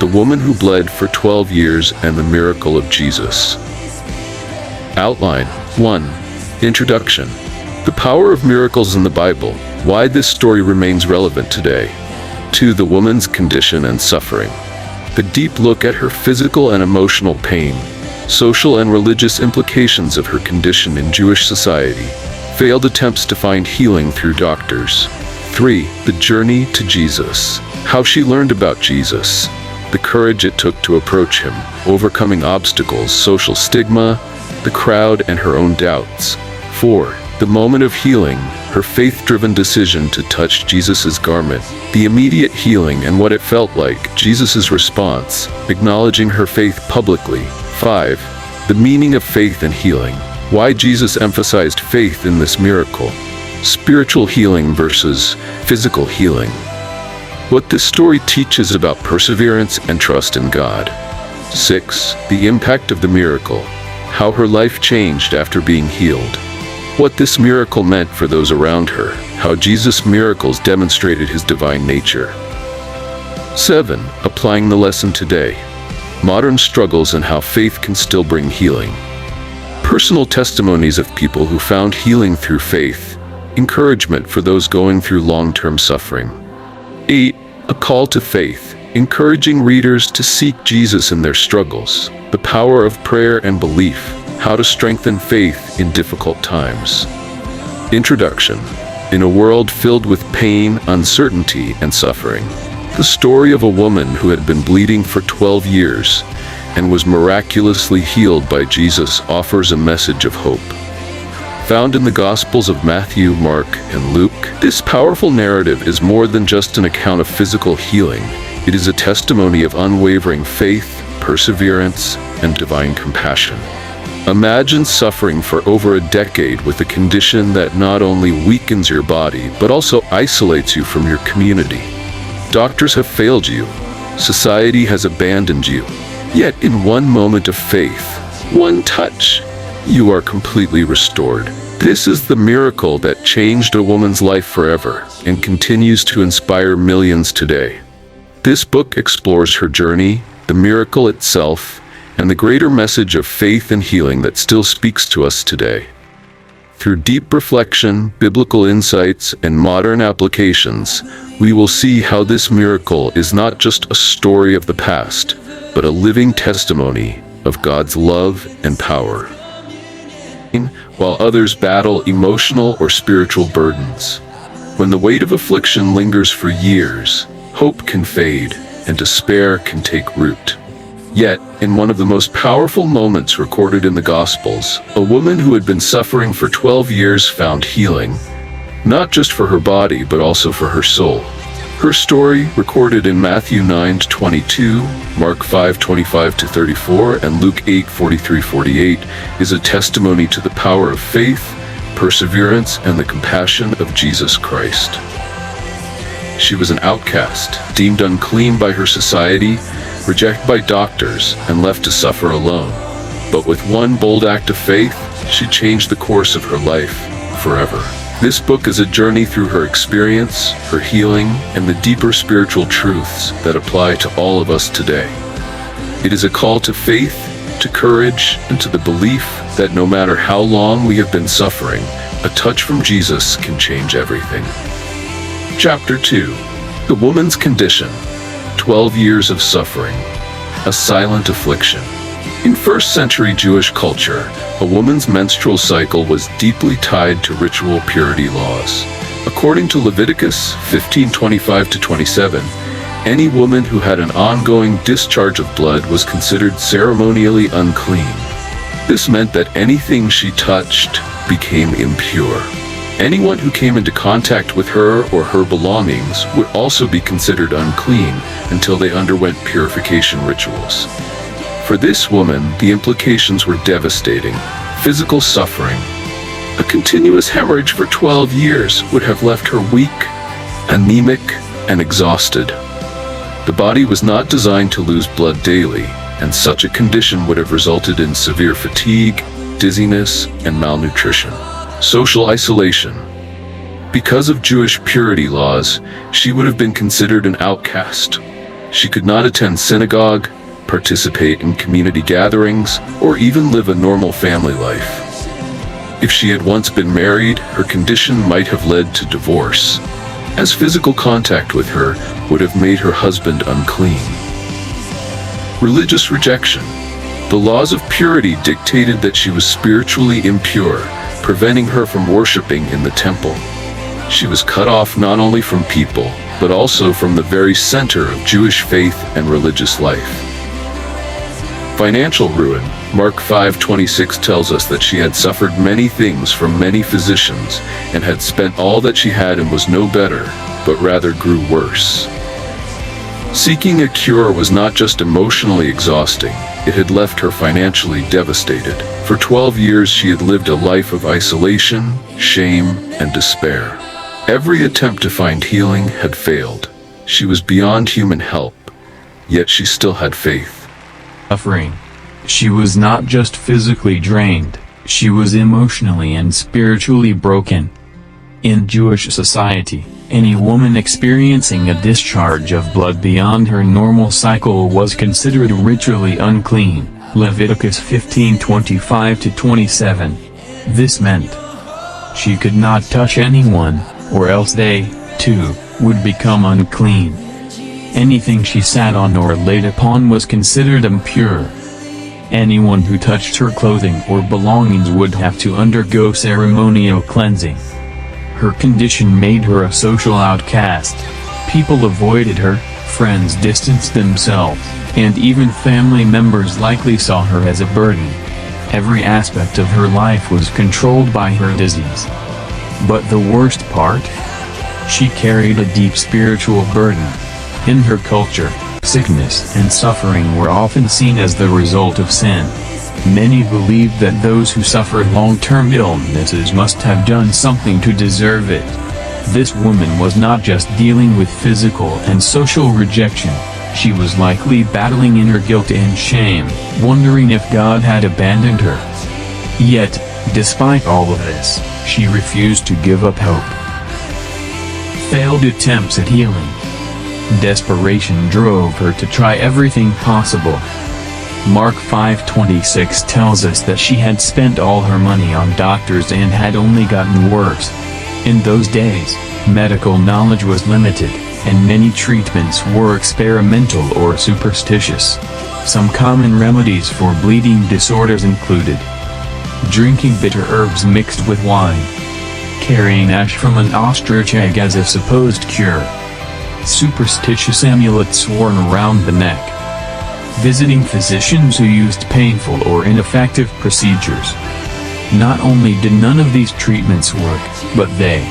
the woman who bled for 12 years and the miracle of Jesus. Outline 1. Introduction. The power of miracles in the Bible. Why this story remains relevant today. 2. The woman's condition and suffering. The deep look at her physical and emotional pain, social and religious implications of her condition in Jewish society, failed attempts to find healing through doctors. 3. The journey to Jesus. How she learned about Jesus, the courage it took to approach him, overcoming obstacles, social stigma, the crowd, and her own doubts. 4. The moment of healing, her faith-driven decision to touch Jesus' garment, the immediate healing and what it felt like, Jesus' response, acknowledging her faith publicly. 5. The meaning of faith and healing. Why Jesus emphasized faith in this miracle. Spiritual healing versus physical healing. What this story teaches about perseverance and trust in God. 6. The impact of the miracle. How her life changed after being healed. What this miracle meant for those around her. How Jesus' miracles demonstrated his divine nature. 7. Applying the lesson today. Modern struggles and how faith can still bring healing. Personal testimonies of people who found healing through faith. Encouragement for those going through long-term suffering. 8. A call to faith. Encouraging readers to seek Jesus in their struggles. The power of prayer and belief. How to strengthen faith in difficult times. Introduction. In a world filled with pain, uncertainty, and suffering, the story of a woman who had been bleeding for 12 years and was miraculously healed by Jesus offers a message of hope. Found in the Gospels of Matthew, Mark, and Luke, this powerful narrative is more than just an account of physical healing. It is a testimony of unwavering faith, perseverance, and divine compassion. Imagine suffering for over a decade with a condition that not only weakens your body, but also isolates you from your community. Doctors have failed you. Society has abandoned you. Yet in one moment of faith, one touch, you are completely restored. This is the miracle that changed a woman's life forever and continues to inspire millions today. This book explores her journey, the miracle itself, and the greater message of faith and healing that still speaks to us today. Through deep reflection, biblical insights, and modern applications, we will see how this miracle is not just a story of the past, but a living testimony of God's love and power. While others battle emotional or spiritual burdens, when the weight of affliction lingers for years, hope can fade and despair can take root. Yet, in one of the most powerful moments recorded in the Gospels, a woman who had been suffering for 12 years found healing, not just for her body but also for her soul. Her story, recorded in Matthew 9:22, Mark 5:25-34, and Luke 8:43-48, is a testimony to the power of faith, perseverance, and the compassion of Jesus Christ. She was an outcast, deemed unclean by her society, rejected by doctors, and left to suffer alone. But with one bold act of faith, she changed the course of her life forever. This book is a journey through her experience, her healing, and the deeper spiritual truths that apply to all of us today. It is a call to faith, to courage, and to the belief that no matter how long we have been suffering, a touch from Jesus can change everything. Chapter 2. The Woman's Condition. 12 years of suffering. A silent affliction. In first-century Jewish culture, a woman's menstrual cycle was deeply tied to ritual purity laws. According to Leviticus 15:25-27, any woman who had an ongoing discharge of blood was considered ceremonially unclean. This meant that anything she touched became impure. Anyone who came into contact with her or her belongings would also be considered unclean until they underwent purification rituals. For this woman, the implications were devastating. Physical suffering. A continuous hemorrhage for 12 years would have left her weak, anemic, and exhausted. The body was not designed to lose blood daily, and such a condition would have resulted in severe fatigue, dizziness, and malnutrition. Social isolation. Because of Jewish purity laws, she would have been considered an outcast. She could not attend synagogue, participate in community gatherings, or even live a normal family life. If she had once been married, her condition might have led to divorce, as physical contact with her would have made her husband unclean. Religious rejection. The laws of purity dictated that she was spiritually impure, preventing her from worshiping in the temple. She was cut off not only from people, but also from the very center of Jewish faith and religious life. Financial ruin. Mark 5:26 tells us that she had suffered many things from many physicians, and had spent all that she had and was no better, but rather grew worse. Seeking a cure was not just emotionally exhausting, it had left her financially devastated. For 12 years she had lived a life of isolation, shame, and despair. Every attempt to find healing had failed. She was beyond human help, yet she still had faith. Suffering. She was not just physically drained, she was emotionally and spiritually broken. In Jewish society, any woman experiencing a discharge of blood beyond her normal cycle was considered ritually unclean, Leviticus 15:25-27. This meant she could not touch anyone, or else they, too, would become unclean. Anything she sat on or laid upon was considered impure. Anyone who touched her clothing or belongings would have to undergo ceremonial cleansing. Her condition made her a social outcast. People avoided her, friends distanced themselves, and even family members likely saw her as a burden. Every aspect of her life was controlled by her disease. But the worst part? She carried a deep spiritual burden. In her culture, sickness and suffering were often seen as the result of sin. Many believed that those who suffered long-term illnesses must have done something to deserve it. This woman was not just dealing with physical and social rejection, she was likely battling inner guilt and shame, wondering if God had abandoned her. Yet, despite all of this, she refused to give up hope. Failed attempts at healing. Desperation drove her to try everything possible. Mark 5:26 tells us that she had spent all her money on doctors and had only gotten worse. In those days, medical knowledge was limited, and many treatments were experimental or superstitious. Some common remedies for bleeding disorders included drinking bitter herbs mixed with wine, carrying ash from an ostrich egg as a supposed cure, superstitious amulets worn around the neck, visiting physicians who used painful or ineffective procedures. Not only did none of these treatments work, but they